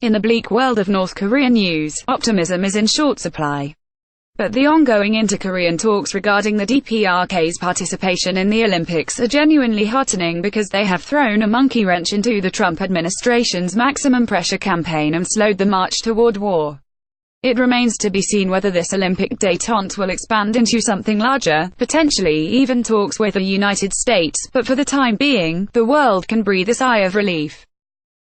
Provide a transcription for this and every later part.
In the bleak world of North Korean news, optimism is in short supply. But the ongoing inter-Korean talks regarding the DPRK's participation in the Olympics are genuinely heartening because they have thrown a monkey wrench into the Trump administration's maximum pressure campaign and slowed the march toward war. It remains to be seen whether this Olympic detente will expand into something larger, potentially even talks with the United States, but for the time being, the world can breathe a sigh of relief.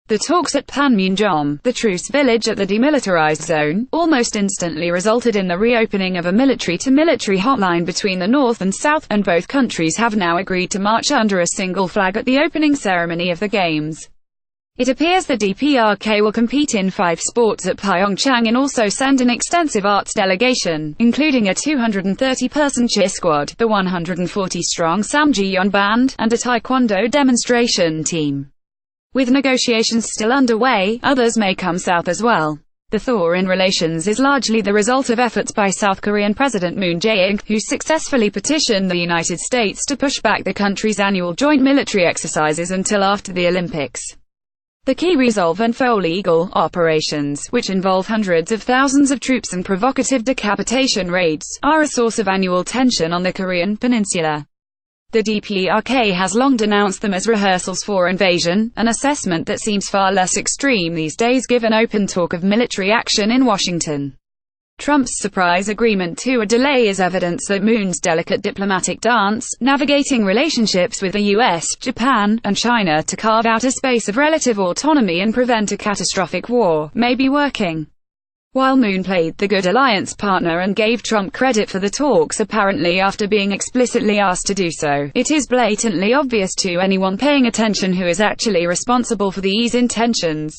The talks at Panmunjom, the truce village at the demilitarized zone, almost instantly resulted in the reopening of a military-to-military hotline between the North and South, and both countries have now agreed to march under a single flag at the opening ceremony of the Games. It appears the DPRK will compete in 5 sports at Pyeongchang and also send an extensive arts delegation, including a 230-person cheer squad, the 140-strong Samjiyon Band, and a taekwondo demonstration team. With negotiations still underway, others may come south as well. The thaw in relations is largely the result of efforts by South Korean President Moon Jae-in, who successfully petitioned the United States to push back the country's annual joint military exercises until after the Olympics. The key resolve and Foal legal operations, which involve hundreds of thousands of troops and provocative decapitation raids, are a source of annual tension on the Korean peninsula. The DPRK has long denounced them as rehearsals for invasion, an assessment that seems far less extreme these days given open talk of military action in Washington. Trump's surprise agreement to a delay is evidence that Moon's delicate diplomatic dance, navigating relationships with the US, Japan, and China to carve out a space of relative autonomy and prevent a catastrophic war, may be working. While Moon played the good alliance partner and gave Trump credit for the talks apparently after being explicitly asked to do so, it is blatantly obvious to anyone paying attention who is actually responsible for these intentions.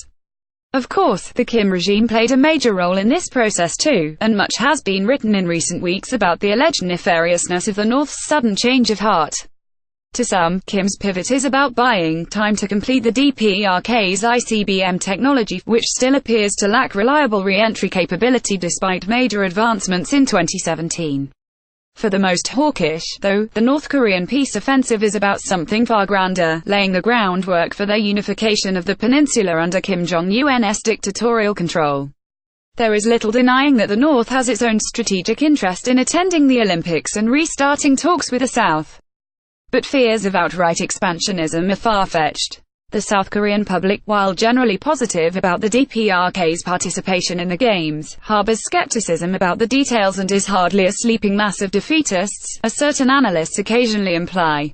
Of course, the Kim regime played a major role in this process too, and much has been written in recent weeks about the alleged nefariousness of the North's sudden change of heart. To some, Kim's pivot is about buying time to complete the DPRK's ICBM technology, which still appears to lack reliable re-entry capability despite major advancements in 2017. For the most hawkish, though, the North Korean peace offensive is about something far grander, laying the groundwork for their unification of the peninsula under Kim Jong-un's dictatorial control. There is little denying that the North has its own strategic interest in attending the Olympics and restarting talks with the South. But fears of outright expansionism are far-fetched. The South Korean public, while generally positive about the DPRK's participation in the Games, harbors skepticism about the details and is hardly a sleeping mass of defeatists, as certain analysts occasionally imply.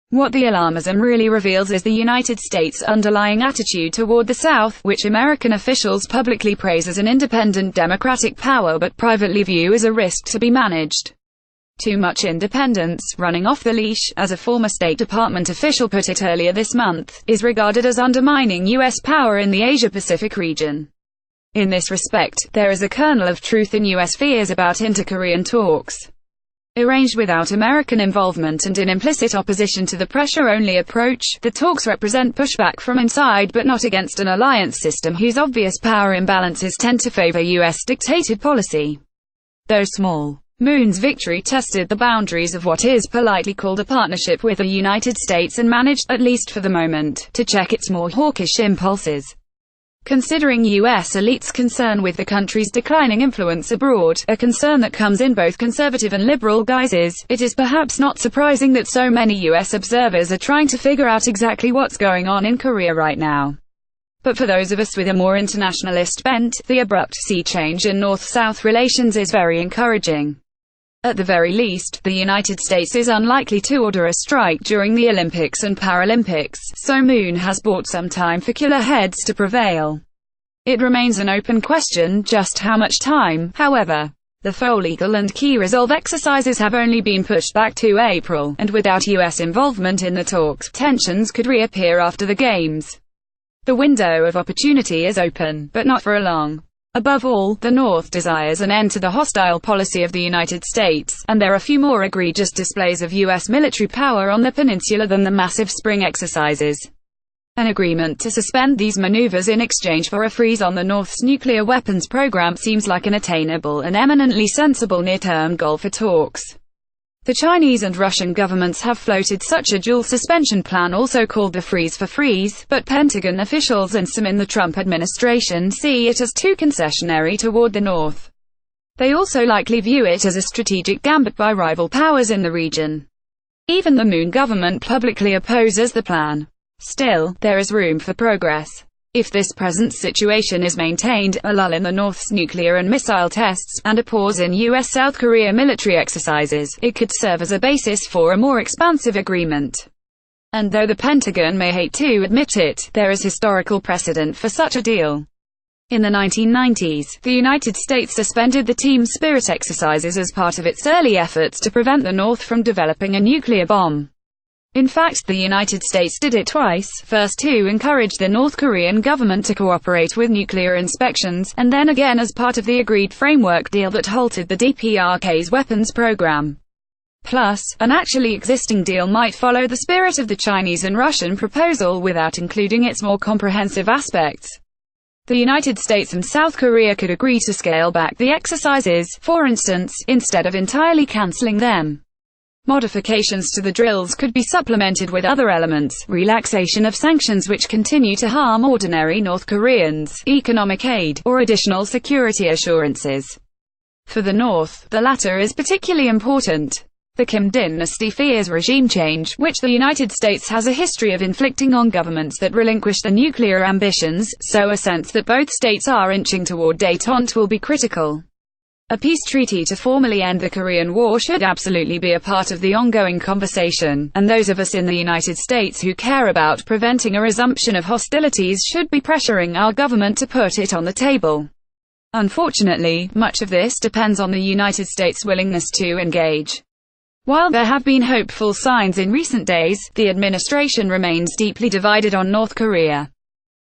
What the alarmism really reveals is the United States' underlying attitude toward the South, which American officials publicly praise as an independent democratic power but privately view as a risk to be managed. Too much independence, running off the leash, as a former State Department official put it earlier this month, is regarded as undermining U.S. power in the Asia-Pacific region. In this respect, there is a kernel of truth in U.S. fears about inter-Korean talks. Arranged without American involvement and in implicit opposition to the pressure-only approach, the talks represent pushback from inside but not against an alliance system whose obvious power imbalances tend to favor U.S.-dictated policy. Though small, Moon's victory tested the boundaries of what is politely called a partnership with the United States and managed, at least for the moment, to check its more hawkish impulses. Considering U.S. elites' concern with the country's declining influence abroad, a concern that comes in both conservative and liberal guises, it is perhaps not surprising that so many U.S. observers are trying to figure out exactly what's going on in Korea right now. But for those of us with a more internationalist bent, the abrupt sea change in North-South relations is very encouraging. At the very least, the United States is unlikely to order a strike during the Olympics and Paralympics, so Moon has bought some time for cooler heads to prevail. It remains an open question just how much time, however. The Foal legal and key resolve exercises have only been pushed back to April, and without U.S. involvement in the talks, tensions could reappear after the Games. The window of opportunity is open, but not for long. Above all, the North desires an end to the hostile policy of the United States, and there are few more egregious displays of U.S. military power on the peninsula than the massive spring exercises. An agreement to suspend these maneuvers in exchange for a freeze on the North's nuclear weapons program seems like an attainable and eminently sensible near-term goal for talks. The Chinese and Russian governments have floated such a dual suspension plan, also called the freeze for freeze, but Pentagon officials and some in the Trump administration see it as too concessionary toward the North. They also likely view it as a strategic gambit by rival powers in the region. Even the Moon government publicly opposes the plan. Still, there is room for progress. If this present situation is maintained, a lull in the North's nuclear and missile tests, and a pause in U.S.-South Korea military exercises, it could serve as a basis for a more expansive agreement. And though the Pentagon may hate to admit it, there is historical precedent for such a deal. In the 1990s, the United States suspended the team spirit exercises as part of its early efforts to prevent the North from developing a nuclear bomb. In fact, the United States did it twice, first to encourage the North Korean government to cooperate with nuclear inspections, and then again as part of the agreed framework deal that halted the DPRK's weapons program. Plus, an actually existing deal might follow the spirit of the Chinese and Russian proposal without including its more comprehensive aspects. The United States and South Korea could agree to scale back the exercises, for instance, instead of entirely cancelling them. Modifications to the drills could be supplemented with other elements: relaxation of sanctions which continue to harm ordinary North Koreans, economic aid, or additional security assurances. For the North, the latter is particularly important. The Kim dynasty fears regime change, which the United States has a history of inflicting on governments that relinquish their nuclear ambitions, so a sense that both states are inching toward detente will be critical. A peace treaty to formally end the Korean War should absolutely be a part of the ongoing conversation, and those of us in the United States who care about preventing a resumption of hostilities should be pressuring our government to put it on the table. Unfortunately, much of this depends on the United States' willingness to engage. While there have been hopeful signs in recent days, the administration remains deeply divided on North Korea.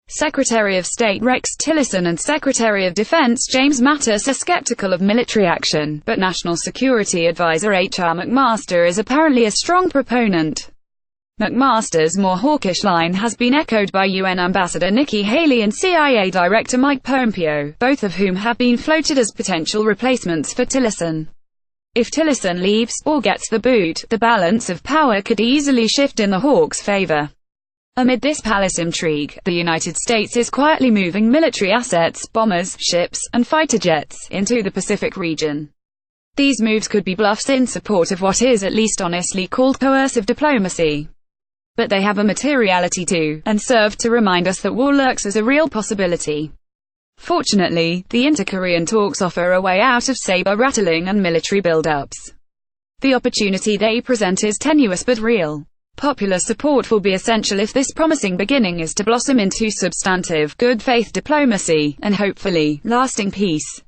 Secretary of State Rex Tillerson and Secretary of Defense James Mattis are skeptical of military action, but National Security Advisor H.R. McMaster is apparently a strong proponent. McMaster's more hawkish line has been echoed by UN Ambassador Nikki Haley and CIA Director Mike Pompeo, both of whom have been floated as potential replacements for Tillerson. If Tillerson leaves, or gets the boot, the balance of power could easily shift in the Hawks' favor. Amid this palace intrigue, the United States is quietly moving military assets, bombers, ships, and fighter jets, into the Pacific region. These moves could be bluffs in support of what is at least honestly called coercive diplomacy. But they have a materiality too, and serve to remind us that war lurks as a real possibility. Fortunately, the inter-Korean talks offer a way out of saber-rattling and military build-ups. The opportunity they present is tenuous but real. Popular support will be essential if this promising beginning is to blossom into substantive, good-faith diplomacy, and hopefully, lasting peace.